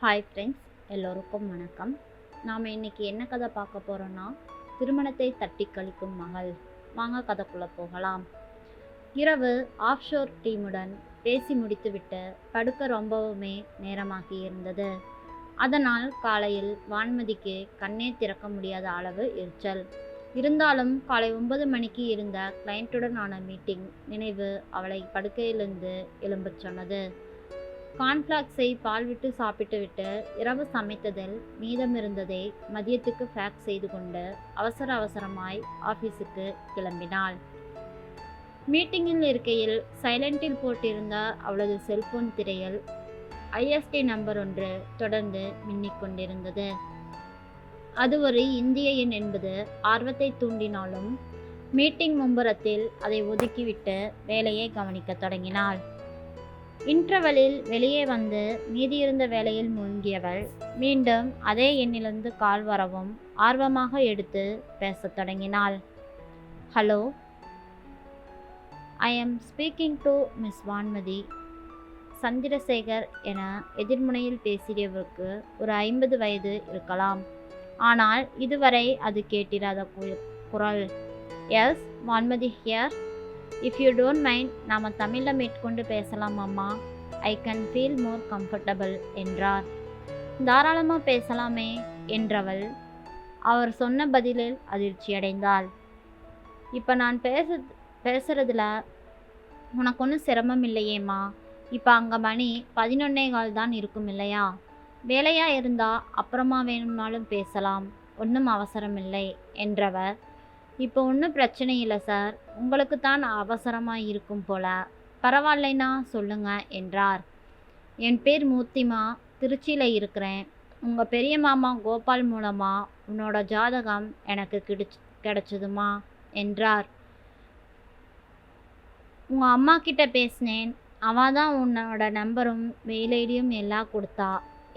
Hi friends, எல்லோருக்கும் வணக்கம். நாம் இன்னைக்கு என்ன கதை பார்க்க போகிறோன்னா, திருமணத்தை தட்டி கழிக்கும் மகள். வாங்க கதைக்குள்ளே போகலாம். இரவு ஆஃப்ஷோர் டீமுடன் பேசி முடித்துவிட்டு படுக்க ரொம்பவுமே நேரமாகி இருந்தது. அதனால் காலையில் வான்மதிக்கு கண்ணே திறக்க முடியாத அளவு எரிச்சல். இருந்தாலும் காலை 9 மணிக்கு இருந்த கிளையண்ட்டுடனான மீட்டிங் நினைவு அவளை படுக்கையிலிருந்து எழும்பச் சொன்னது. கார்ன்ஃப்ளாக்ஸை பால் விட்டு சாப்பிட்டு விட்டு இரவு சமைத்ததில் மீதமிருந்ததை மதியத்துக்கு பேக் செய்து கொண்டு அவசரமாய் ஆஃபீஸுக்கு கிளம்பினாள். மீட்டிங்கில் இருக்கையில் சைலண்டில் போட்டிருந்த அவளது செல்போன் திரையில் ஐஎஸ்டி நம்பர் ஒன்று தொடர்ந்து மின்னிக் கொண்டிருந்தது. அது ஒரு இந்திய எண் என்பது ஆர்வத்தை தூண்டினாலும் மீட்டிங் மும்புறத்தில் அதை ஒதுக்கிவிட்டு வேலையை கவனிக்க தொடங்கினாள். இன்டர்வலில் வெளியே வந்து மீதியிருந்த வேலையில் மூழ்கியவள் மீண்டும் அதே எண்ணிலிருந்து கால் வரவும் ஆர்வமாக எடுத்து பேசத் தொடங்கினாள். Hello, I am speaking to miss Vanmathi. Chandrasekar என எதிர்முனையில் பேசியவருக்கு ஒரு 50 வயது இருக்கலாம். ஆனால் இதுவரை அது கேட்டிராத குரல். Yes, Vanmathi here. If you don't mind, நாம் தமிழில் மேற்கொண்டு பேசலாம் அம்மா. I can feel more comfortable என்றார். தாராளமாக பேசலாமே என்றவள் அவர் சொன்ன பதிலில் அதிர்ச்சியடைந்தாள். இப்போ நான் பேசுறதுல உனக்கு ஒன்றும் சிரமம் இல்லையேம்மா. இப்போ அங்கே மணி 11:15 தான் இருக்கும் இல்லையா? வேலையாக இருந்தால் அப்புறமா வேணும்னாலும் பேசலாம், ஒன்றும் அவசரம் இல்லை என்றவர், இப்போ ஒன்றும் பிரச்சனை இல்லை சார், உங்களுக்கு தான் அவசரமாக இருக்கும் போல, பரவாயில்லைனா சொல்லுங்க என்றார். என் பேர் மூர்த்திமா, திருச்சியில் இருக்கிறேன். உங்கள் பெரிய மாமா கோபால் மூலமாக உன்னோட ஜாதகம் எனக்கு கிடைச்சதுமா என்றார். உங்கள் அம்மா கிட்ட பேசினேன், அவள் தான் உன்னோட நம்பரும் மெயில் ஐடியும் எல்லாம் கொடுத்தா.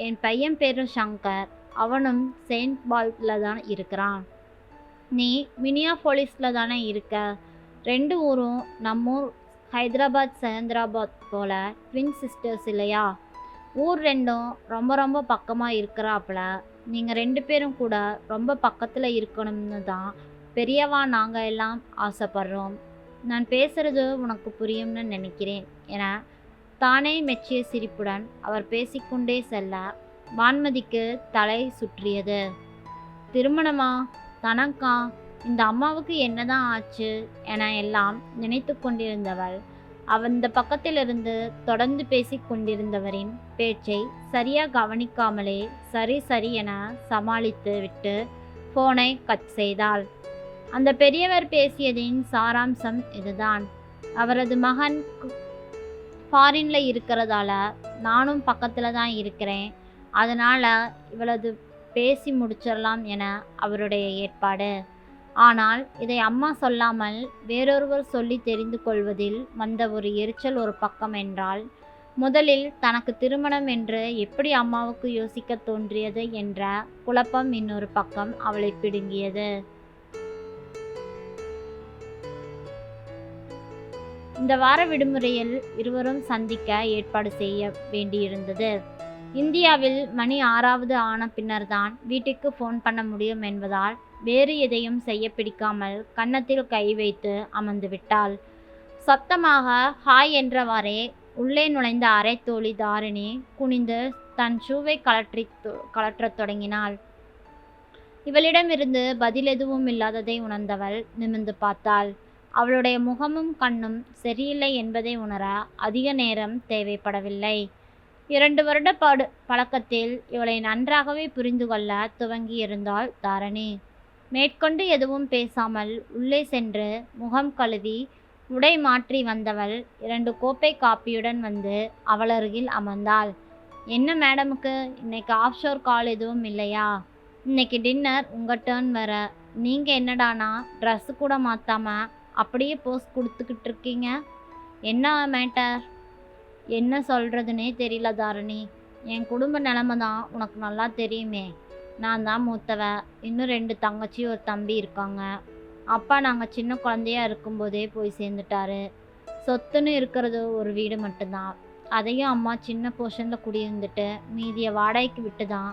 என் பையன் பேரும் சங்கர், அவனும் செயின்ட் பால்ஸில் தான் இருக்கிறான். நீ மினியாபோலிஸில் தானே இருக்க. 2 ஊரும் நம்மூர் ஹைதராபாத் செகந்திராபாத் போல ட்வின் சிஸ்டர்ஸ் இல்லையா? ஊர் 2ம் ரொம்ப ரொம்ப பக்கமாக இருக்கிறாப்புல. நீங்கள் 2 பேரும் கூட ரொம்ப பக்கத்தில் இருக்கணும்னு தான் பெரியவா நாங்கள் எல்லாம் ஆசைப்படுறோம். நான் பேசுகிறது உனக்கு புரியும்னு நினைக்கிறேன் என தானே மெச்சிய சிரிப்புடன் அவர் பேசிக்கொண்டே செல்ல வான்மதிக்கு தலை சுற்றியது. திருமணமா? தனக்கா? இந்த அம்மாவுக்கு என்னதான் ஆச்சு என எல்லாம் நினைத்து கொண்டிருந்தவள் அந்த பக்கத்திலிருந்து தொடர்ந்து பேசி கொண்டிருந்தவரின் பேச்சை சரியாக கவனிக்காமலே சரி என சமாளித்து விட்டு ஃபோனை கட் செய்தாள். அந்த பெரியவர் பேசியதின் சாராம்சம் இதுதான். அவரது மகன் ஃபாரின்ல இருக்கிறதால நானும் பக்கத்தில் தான் இருக்கிறேன், அதனால் இவளது பேசி முடிச்சிடலாம் என அவருடைய ஏற்பாடு. ஆனால் இதை அம்மா சொல்லாமல் வேறொருவர் சொல்லி தெரிந்து கொள்வதில் வந்த ஒரு எரிச்சல் ஒரு பக்கம் என்றால், முதலில் தனக்கு திருமணம் என்று எப்படி அம்மாவுக்கு யோசிக்க தோன்றியது என்ற குழப்பம் இன்னொரு பக்கம் அவளை பிடுங்கியது. இந்த வார விடுமுறையில் இருவரும் சந்திக்க ஏற்பாடு செய்ய வேண்டியிருந்தது. இந்தியாவில் மணி 6வது ஆன பின்னர்தான் வீட்டுக்கு ஃபோன் பண்ண முடியும் என்பதால் வேறு எதையும் செய்ய பிடிக்காமல் கன்னத்தில் கை வைத்து அமர்ந்து விட்டாள். சத்தமாக ஹாய் என்றவாறே உள்ளே நுழைந்த அரை தோழி தாரிணி குனிந்து தன் ஷூவை கலற்றத் தொடங்கினாள். இவளிடமிருந்து பதில் எதுவும் இல்லாததை உணர்ந்தவள் நிமிர்ந்து பார்த்தாள். அவளுடைய முகமும் கண்ணும் சரியில்லை என்பதை உணர அதிக நேரம் தேவைப்படவில்லை. 2 வருட பழக்கத்தில் இவளை நன்றாகவே புரிந்து கொள்ள துவங்கி இருந்தாள் தாரணி. மேற்கொண்டு எதுவும் பேசாமல் உள்ளே சென்று முகம் கழுவி உடை மாற்றி வந்தவள் 2 கோப்பை காப்பியுடன் வந்து அவளருகில் அமர்ந்தாள். என்ன மேடமுக்கு இன்னைக்கு ஆஃப்ஷோர் கால் எதுவும் இல்லையா? இன்னைக்கு டின்னர் உங்கள் டேர்ன் வர. நீங்கள் என்னடானா ட்ரெஸ்ஸு கூட மாற்றாமல் அப்படியே போஸ் கொடுத்துக்கிட்டு இருக்கீங்க, என்ன மேட்டர்? என்ன சொல்கிறதுனே தெரியல தாரணி. என் குடும்ப நிலைமை தான் உனக்கு நல்லா தெரியுமே. நான் தான் மூத்தவ, இன்னும் 2 தங்கச்சி ஒரு தம்பி இருக்காங்க. அப்பா நாங்கள் சின்ன குழந்தையா இருக்கும்போதே போய் சேர்ந்துட்டாரு. சொத்துன்னு இருக்கிறது ஒரு வீடு மட்டும்தான். அதையும் அம்மா சின்ன போர்ஷனில் குடியிருந்துட்டு மீதியை வாடகைக்கு விட்டு தான்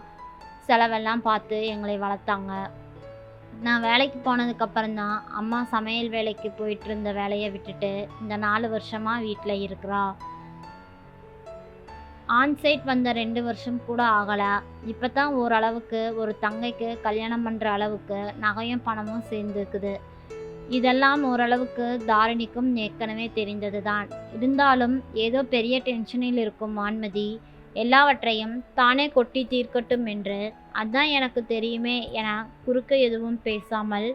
செலவெல்லாம் பார்த்து எங்களை வளர்த்தாங்க. நான் வேலைக்கு போனதுக்கப்புறம் தான் அம்மா சமையல் வேலைக்கு போயிட்டு இருந்த வேலையை விட்டுட்டு இந்த 4 வருஷமாக வீட்டில் இருக்கிறா. ஆன்சைட் வந்த 2 வருஷம் கூட ஆகலை. இப்போ தான் ஓரளவுக்கு ஒரு தங்கைக்கு கல்யாணம் பண்ணுற அளவுக்கு நகையும் பணமும் சேர்ந்துருக்குது. இதெல்லாம் ஓரளவுக்கு தாரிணிக்கும் ஏற்கனவே தெரிந்தது தான். இருந்தாலும் ஏதோ பெரிய டென்ஷனில் இருக்கும் வான்மதி எல்லாவற்றையும் தானே கொட்டி தீர்க்கட்டும் என்று, அதான் எனக்கு தெரியுமே என குறுக்க எதுவும் பேசாமல்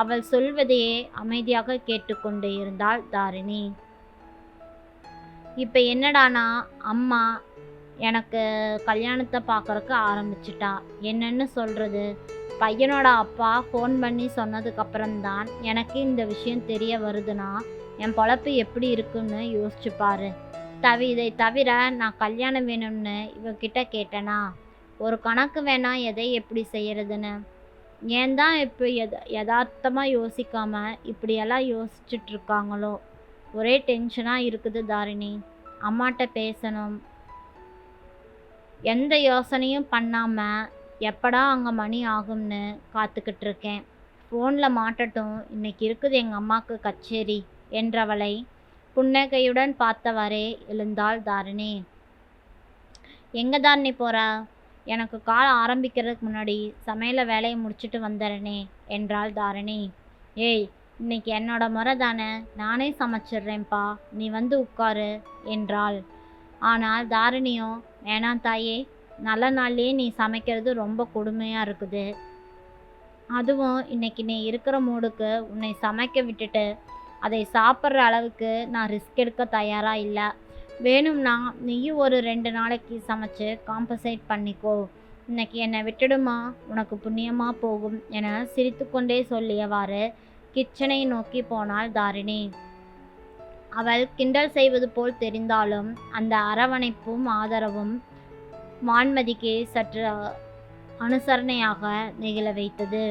அவள் சொல்வதையே அமைதியாக கேட்டுக்கொண்டு இருந்தாள் தாரிணி. இப்போ என்னடானா அம்மா எனக்கு கல்யாணத்தை பார்க்குறக்கு ஆரம்பிச்சிட்டா. என்னன்னு சொல்கிறது, பையனோட அப்பா ஃபோன் பண்ணி சொன்னதுக்கப்புறம்தான் எனக்கு இந்த விஷயம் தெரிய வருதுன்னா என் பொழப்பு எப்படி இருக்குன்னு யோசிச்சு பாரு. இதை தவிர நான் கல்யாணம் வேணும்னு இவகிட்ட கேட்டேனா? ஒரு கணக்கு வேணா எதை எப்படி செய்யறதுன்னு. ஏன் தான் இப்போ யதார்த்தமாக யோசிக்காமல் இப்படியெல்லாம் யோசிச்சுட்டு இருக்காங்களோ. ஒரே டென்ஷனாக இருக்குது தாரிணி. அம்மாட்ட பேசணும். எந்த யோசனையும் பண்ணாமல் எப்படா அங்கே மணி ஆகும்னு காத்துக்கிட்டு இருக்கேன். ஃபோனில் மாட்டட்டும், இன்னைக்கு இருக்குது எங்கள் அம்மாவுக்கு கச்சேரி என்றவளை புன்னகையுடன் பார்த்தவாறே எழுந்தாள் தாரிணி. எங்கே தாரிணி போகிற? எனக்கு கால் ஆரம்பிக்கிறதுக்கு முன்னாடி சமையல வேலையை முடிச்சுட்டு வந்துடுறேனே என்றாள் தாரிணி. ஏய், இன்னைக்கு என்னோட முறை தானே, நானே சமைச்சிட்றேன்ப்பா, நீ வந்து உட்காரு என்றாள். ஆனால் தாரிணியும், வேணாம் தாயே, நல்ல நாள்லேயே நீ சமைக்கிறது ரொம்ப கொடுமையாக இருக்குது. அதுவும் இன்னைக்கு நீ இருக்கிற மூடுக்கு உன்னை சமைக்க விட்டுட்டு அதை சாப்பிட்ற அளவுக்கு நான் ரிஸ்க் எடுக்க தயாராக இல்லை. வேணும்னா நீயும் ஒரு 2 நாளைக்கு சமைச்சு காம்பன்சேட் பண்ணிக்கோ. இன்னைக்கு என்னை விட்டுடுமா, உனக்கு புண்ணியமாக போகும் என சிரித்து கொண்டே சொல்லியவாறு கிச்சனை நோக்கி போனாள் தாரிணி. அவள் கிண்டல் செய்வது போல் தெரிந்தாலும் அந்த அரவணைப்பும் ஆதரவும் வான்மதிக்கு சற்று அனுசரணையாக நெகிழ வைத்தது.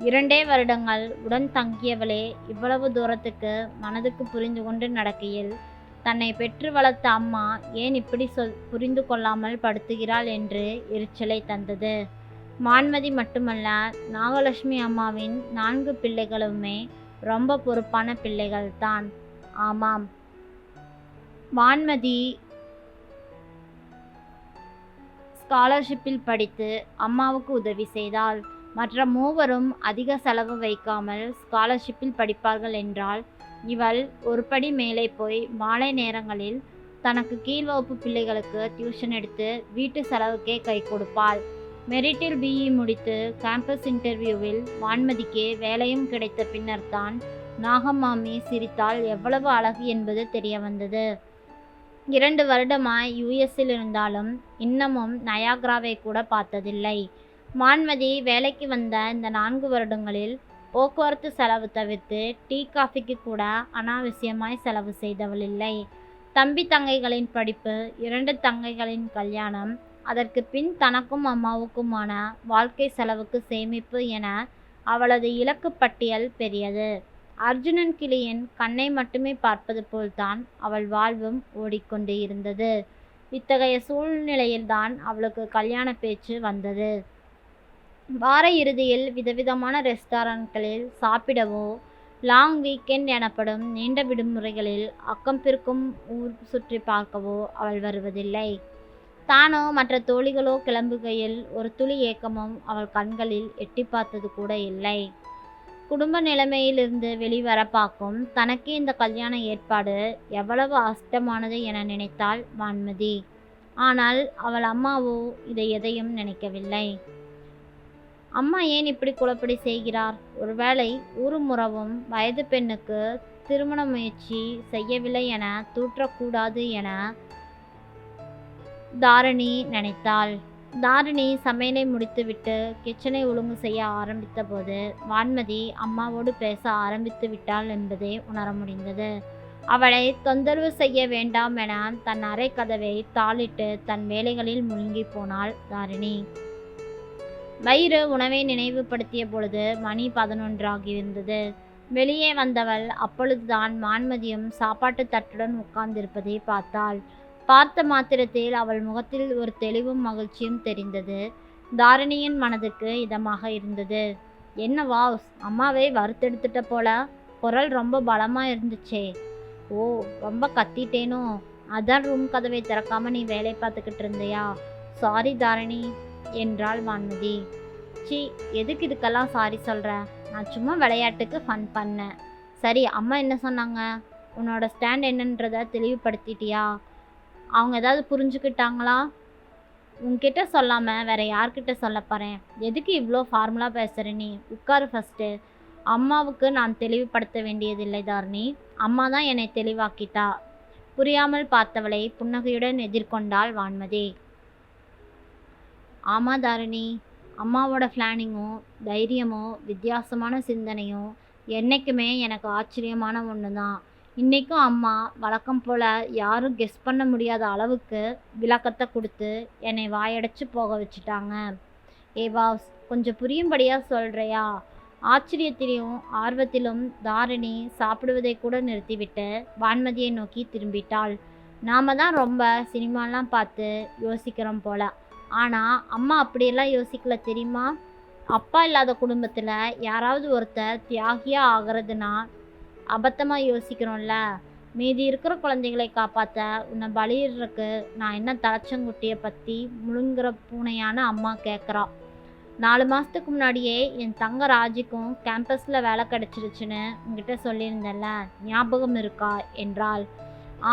2 வருடங்கள் உடன் தங்கியவளே இவ்வளவு தூரத்துக்கு மனதுக்கு புரிந்து கொண்டு நடக்கையில் தன்னை பெற்று வளர்த்த அம்மா ஏன் இப்படி புரிந்து கொள்ளாமல் படுத்துகிறாள் என்று எரிச்சலை தந்தது. வான்மதி மட்டுமல்ல, நாகலட்சுமி அம்மாவின் 4 பிள்ளைகளுமே ரொம்ப பொறுப்பான பிள்ளைகள்தான். ஆமாம், வான்மதி ஸ்காலர்ஷிப்பில் படித்து அம்மாவுக்கு உதவி செய்தாள். மற்ற 3வரும் அதிக செலவு வைக்காமல் ஸ்காலர்ஷிப்பில் படிப்பார்கள் என்றால், இவள் ஒரு படி மேலே போய் மாலை நேரங்களில் தனக்கு கீழ் வகுப்பு பிள்ளைகளுக்கு டியூஷன் எடுத்து வீட்டு செலவுக்கே கை கொடுப்பாள். மெரிட்டில் பிஇ முடித்து கேம்பஸ் இன்டர்வியூவில் வான்மதிக்கு வேலையும் கிடைத்த பின்னர்தான் நாகமாமி சிரித்தால் எவ்வளவு அழகு என்பது தெரிய வந்தது. 2 வருடமாய் யுஎஸ்ஸில் இருந்தாலும் இன்னமும் நயாகராவை கூட பார்த்ததில்லை. வான்மதி வேலைக்கு வந்த இந்த 4 வருடங்களில் போக்குவரத்து செலவு தவிர்த்து டீ காஃபிக்கு கூட அனாவசியமாய் செலவு செய்தவள் இல்லை. தம்பி தங்கைகளின் படிப்பு, 2 தங்கைகளின் கல்யாணம், அதற்கு பின் தனக்கும் அம்மாவுக்குமான வாழ்க்கை செலவுக்கு சேமிப்பு என அவளது இலக்கு பட்டியல் பெரியது. அர்ஜுனன் கிளியின் கண்ணை மட்டுமே பார்ப்பது போல்தான் அவள் வாழ்வும் ஓடிக்கொண்டு இருந்தது. இத்தகைய சூழ்நிலையில்தான் அவளுக்கு கல்யாண பேச்சு வந்தது. வார இறுதியில் விதவிதமான ரெஸ்டாரண்ட்களில் சாப்பிடவோ, லாங் வீக்கெண்ட் எனப்படும் நீண்ட விடுமுறைகளில் அக்கம் பிற்கும் ஊர் சுற்றி பார்க்கவோ அவள் வருவதில்லை. தானோ மற்ற தோழிகளோ கிளம்புகையில் ஒரு துளி ஏக்கமும் அவள் கண்களில் எட்டி பார்த்தது கூட இல்லை. குடும்ப நிலைமையிலிருந்து வெளிவர பார்க்கும் தனக்கு இந்த கல்யாண ஏற்பாடு எவ்வளவு அஷ்டமானது என நினைத்தாள் வான்மதி. ஆனால் அவள் அம்மாவோ இதை எதையும் நினைக்கவில்லை. அம்மா ஏன் இப்படி குழப்படி செய்கிறார்? ஒருவேளை ஊருமுறவும் வயது பெண்ணுக்கு திருமண முயற்சி செய்யவில்லை என தூற்றக்கூடாது என தாரிணி நினைத்தாள். தாரிணி சமையலை முடித்துவிட்டு கிச்சனை ஒழுங்கு செய்ய ஆரம்பித்த போது வான்மதி அம்மாவோடு பேச ஆரம்பித்து விட்டாள் என்பதை உணர முடிந்தது. அவளை தொந்தரவு செய்ய வேண்டாம் என தன் அறை கதவை தாளிட்டு தன் வேலைகளில் முழுங்கி போனாள் தாரிணி. வயிறு உணவை நினைவுபடுத்திய பொழுது மணி 11 ஆகியிருந்தது. வெளியே வந்தவள் அப்பொழுதுதான் வான்மதியும் சாப்பாட்டு தட்டுடன் உட்கார்ந்திருப்பதை பார்த்தாள். பார்த்த மாத்திரத்தில் அவள் முகத்தில் ஒரு தெளிவும் மகிழ்ச்சியும் தெரிந்தது. தாரிணியின் மனதுக்கு இதமாக இருந்தது. என்ன வாவ்ஸ், அம்மாவை வறுத்தெடுத்துட்ட போல. குரல் ரொம்ப பலமா இருந்துச்சே. ஓ, ரொம்ப கத்திட்டேனோ? அதான் ரூம் கதவை திறக்காம நீ வேலை பார்த்துக்கிட்டு இருந்தியா? சாரி தாரிணி என்றாள் வான்மதி. சி, எதுக்கு இதுக்கெல்லாம் சாரி சொல்ற? நான் சும்மா விளையாட்டுக்கு ஃபன் பண்ணேன். சரி, அம்மா என்ன சொன்னாங்க? உன்னோட ஸ்டாண்ட் என்னன்றத தெளிவுபடுத்திட்டியா? அவங்க ஏதாவது புரிஞ்சுக்கிட்டாங்களா? உன்கிட்ட சொல்லாமல் வேற யார்கிட்ட சொல்ல போகிறேன்? எதுக்கு இவ்வளோ ஃபார்முலா பேசுகிற நீ? உட்காரு ஃபஸ்ட்டு. அம்மாவுக்கு நான் தெளிவுபடுத்த வேண்டியதில்லை தாரிணி. அம்மா தான் என்னை தெளிவாக்கிட்டா. புரியாமல் பார்த்தவளை புன்னகையுடன் எதிர்கொண்டாள் வான்மதி. ஆமா தாரிணி, அம்மாவோட பிளானிங்கும் தைரியமும் வித்தியாசமான சிந்தனையும் என்றைக்குமே எனக்கு ஆச்சரியமான ஒன்று தான். இன்றைக்கும் அம்மா வழக்கம் போல் யாரும் கெஸ் பண்ண முடியாத அளவுக்கு விளக்கத்தை கொடுத்து என்னை வாயடைச்சு போக வச்சுட்டாங்க. வாஸ், கொஞ்சம் புரியும்படியாக சொல்கிறியா? ஆச்சரியத்திலும் ஆர்வத்திலும் தாரிணி சாப்பிடுவதை கூட நிறுத்திவிட்டு வான்மதியை நோக்கி திரும்பிட்டாள். நாம தான் ரொம்ப சினிமாலாம் பார்த்து யோசிக்கிறோம் போல. ஆனால் அம்மா அப்படியெல்லாம் யோசிக்கல தெரியுமா? அப்பா இல்லாத குடும்பத்தில் யாராவது ஒருத்தர் தியாகியாக ஆகிறதுனா அபத்தமாக யோசிக்கிறோம்ல. மீதி இருக்கிற குழந்தைகளை காப்பாற்ற உன்னை பலியிடுறக்கு நான் என்ன தலைச்சங்குட்டியை பற்றி முழுங்குற பூனையான அம்மா கேட்குறா. 4 மாதத்துக்கு முன்னாடியே என் தங்க ராஜிக்கும் கேம்பஸில் வேலை கிடச்சிருச்சுன்னு உங்ககிட்ட சொல்லியிருந்தேன்ல, ஞாபகம் இருக்கா என்றாள்.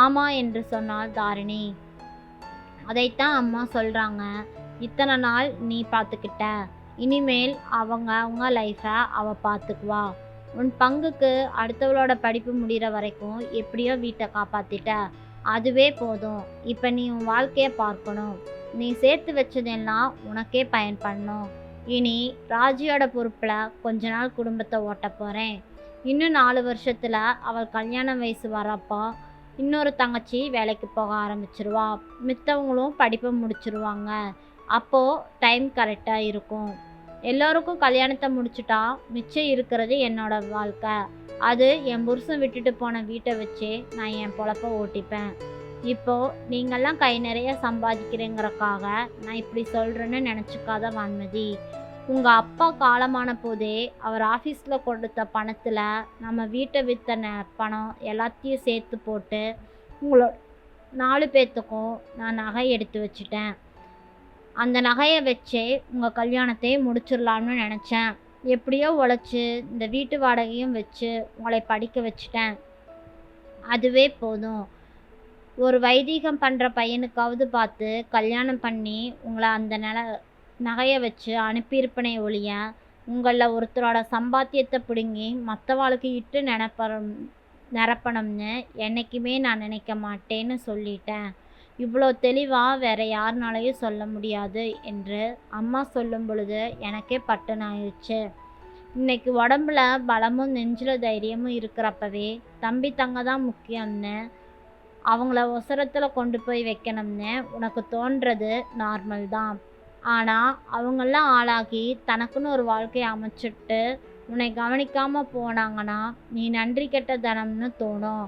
ஆமாம் என்று சொன்னாள் தாரிணி. அதைத்தான் அம்மா சொல்கிறாங்க. இத்தனை நாள் நீ பார்த்துக்கிட்ட, இனிமேல் அவங்க லைஃப்பை அவள் பார்த்துக்குவா. உன் பங்குக்கு அடுத்தவளோட படிப்பு முடிகிற வரைக்கும் எப்படியோ வீட்டை காப்பாற்றிட்ட, அதுவே போதும். இப்போ நீ உன் வாழ்க்கையை பார்க்கணும். நீ சேர்த்து வச்சதெல்லாம் உனக்கே பயன்படணும். இனி ராஜியோட பொறுப்பில் கொஞ்ச நாள் குடும்பத்தை ஓட்ட போகிறேன். இன்னும் 4 வருஷத்தில் அவள் கல்யாண வயசு வரப்போ இன்னொரு தங்கச்சி வேலைக்கு போக ஆரம்பிச்சிருவா. மித்தவங்களும் படிப்பை முடிச்சிருவாங்க. அப்போது டைம் கரெக்டாக இருக்கும். எல்லோருக்கும் கல்யாணத்தை முடிச்சுட்டா மிச்சம் இருக்கிறது என்னோட வாழ்க்கை. அது என் புருஷன் விட்டுட்டு போன வீட்டை வச்சே நான் என் பொழப்ப ஓட்டிப்பேன். இப்போது நீங்கள்லாம் கை நிறைய சம்பாதிக்கிறேங்கிறக்காக நான் இப்படி சொல்கிறேன்னு நினச்சிக்காத வான்மதி. உங்கள் அப்பா காலமான போதே அவர் ஆஃபீஸில் கொடுத்த பணத்தில் நம்ம வீட்டை விற்ற பணம் எல்லாத்தையும் சேர்த்து போட்டு உங்களோட 4 பேர்த்துக்கும் நான் நகை எடுத்து வச்சிட்டேன். அந்த நகையை வச்சே உங்கள் கல்யாணத்தை முடிச்சிடலான்னு நினச்சேன். எப்படியோ உழைச்சி இந்த வீட்டு வாடகையும் வச்சு உங்களை படிக்க வச்சிட்டேன். அதுவே போதும். ஒரு வைதீகம் பண்ணுற பையனுக்காவது பார்த்து கல்யாணம் பண்ணி உங்களை அந்த நகையை வச்சு அனுப்பியிருப்பனே ஒழிய உங்களில் ஒருத்தரோட சம்பாத்தியத்தை பிடுங்கி மற்றவாளுக்கு இட்டு நிரப்பணும்னு என்றைக்குமே நான் நினைக்க மாட்டேன்னு சொல்லிட்டேன். இவ்வளோ தெளிவாக வேற யாருனாலையும் சொல்ல முடியாது என்று அம்மா சொல்லும் பொழுது எனக்கே பட்டுனாயிடுச்சு. இன்னைக்கு உடம்புல பலமும் நெஞ்சில் தைரியமும் இருக்கிறப்பவே தம்பி தங்க தான் முக்கியம்னு அவங்கள ஒசரத்தில் கொண்டு போய் வைக்கணும்னு உனக்கு தோன்றது நார்மல் தான். ஆனால் அவங்கெல்லாம் ஆளாகி தனக்குன்னு ஒரு வாழ்க்கையை அமைச்சிட்டு உன்னை கவனிக்காமல் போனாங்கன்னா நீ நன்றி கெட்ட தனம்னு தோணும்.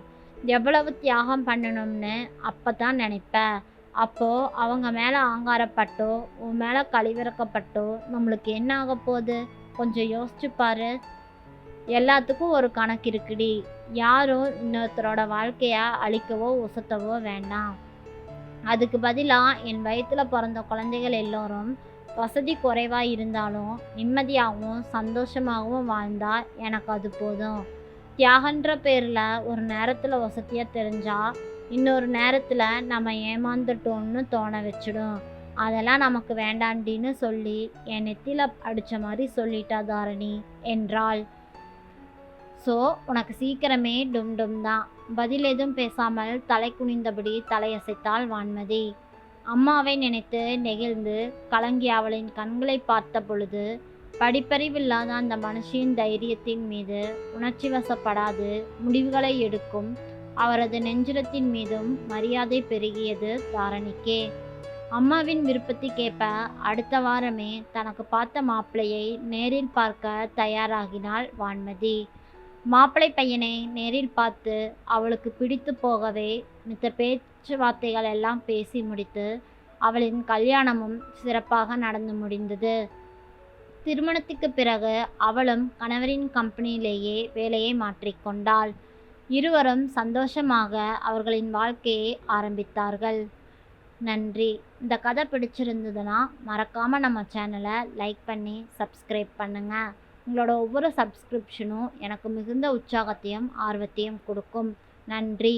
எவ்வளவு தியாகம் பண்ணணும்னு அப்போ தான் நினைப்ப. அப்போது அவங்க மேலே ஆங்காரப்பட்டோ உன் மேலே கழிவிறக்கப்பட்டோ நம்மளுக்கு என்ன ஆக போகுது? கொஞ்சம் யோசிச்சு பாரு. எல்லாத்துக்கும் ஒரு கணக்கு இருக்குடி. யாரும் இன்னொருத்தரோட வாழ்க்கையை அழிக்கவோ உசத்தவோ வேண்டாம். அதுக்கு பதிலாக என் வயிற்றில் பிறந்த குழந்தைகள் எல்லோரும் வசதி குறைவாக இருந்தாலும் நிம்மதியாகவும் சந்தோஷமாகவும் வாழ்ந்தால் எனக்கு அது போதும். தியாகன்ற பேரில் ஒரு நேரத்தில் வசதியாக தெரிஞ்சால் இன்னொரு நேரத்தில் நம்ம ஏமாந்துட்டோன்னு தோண வச்சிடும். அதெல்லாம் நமக்கு வேண்டாண்டின்னு சொல்லி என் நெத்தியில் அடித்த மாதிரி சொல்லிட்டா தாரிணி என்றாள். ஸோ உனக்கு சீக்கிரமே டும் டும் தான். பதில் எதுவும் பேசாமல் தலை குனிந்தபடி தலையசைத்தாள் வான்மதி. அம்மாவை நினைத்து நெகிழ்ந்து கலங்கி அவளின் கண்களை பார்த்த பொழுது படிப்பறிவில்லாத அந்த மனுஷியின் தைரியத்தின் மீது உணர்ச்சி வசப்படாது முடிவுகளை எடுக்கும் அவரது நெஞ்சிரத்தின் மீதும் மரியாதை பெருகியது தாரிணிக்கே. அம்மாவின் விருப்பத்துக்கேற்ப அடுத்த வாரமே தனக்கு பார்த்த மாப்பிள்ளையை நேரில் பார்க்க தயாராகினாள் வான்மதி. மாப்பிள்ளை பையனை நேரில் பார்த்து அவளுக்கு பிடித்து போகவே மித்த பேச்ச பேச்சுவார்த்தைகள் எல்லாம் பேசி முடித்து அவளின் கல்யாணமும் சிறப்பாக நடந்து முடிந்தது. திருமணத்துக்கு பிறகு அவளும் கணவரின் கம்பெனியிலேயே வேலையை மாற்றிக்கொண்டாள். இருவரும் சந்தோஷமாக அவர்களின் வாழ்க்கையை ஆரம்பித்தார்கள். நன்றி. இந்த கதை பிடிச்சிருந்ததுன்னா மறக்காமல் நம்ம சேனலை லைக் பண்ணி சப்ஸ்கிரைப் பண்ணுங்கள். உங்களோட ஒவ்வொரு சப்ஸ்கிரிப்ஷனும் எனக்கு மிகுந்த உற்சாகத்தையும் ஆர்வத்தையும் கொடுக்கும். நன்றி.